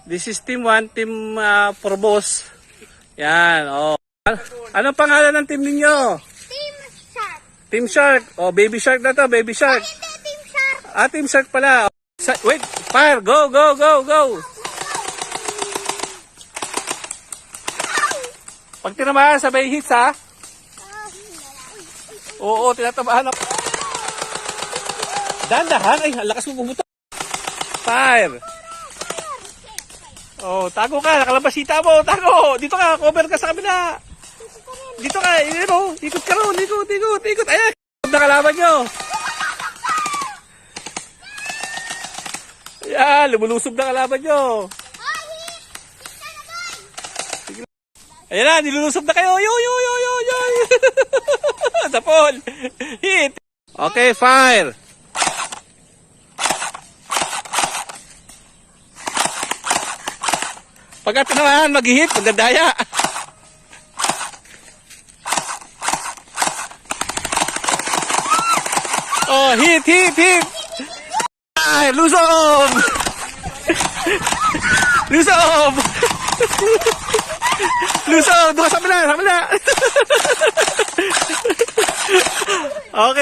This is team 1, team Forbos. Yan, oh. Anong pangalan ng team ninyo? Team Shark. Team Shark. Oh, baby shark na to, baby shark. Hindi, Team Shark. Team Shark pala. Wait, fire. Go, go, go, go. Pag tinamaan, sabay hits ha. Oo, tinatamaan ako. Dahan-dahan. Ay, ang lakas mo bumuto. Fire. Oh, tago ka. Nakalabasita mo. Tago. Dito ka. Cover ka sa kabila. Dito ka. Ikot ka ron. Ikot. Ayan. Nakalaban nyo. Ayan. Lumulusob na kalaban nyo. Ayan na. Nilulusob na kayo. Yo. Tapol. Hit. Okay, fire. Pagka tinamaan, mag-hit, magdadaya. Oh, hit. Ay, lusob. Lusob. Doon ka sa kabila. Okay.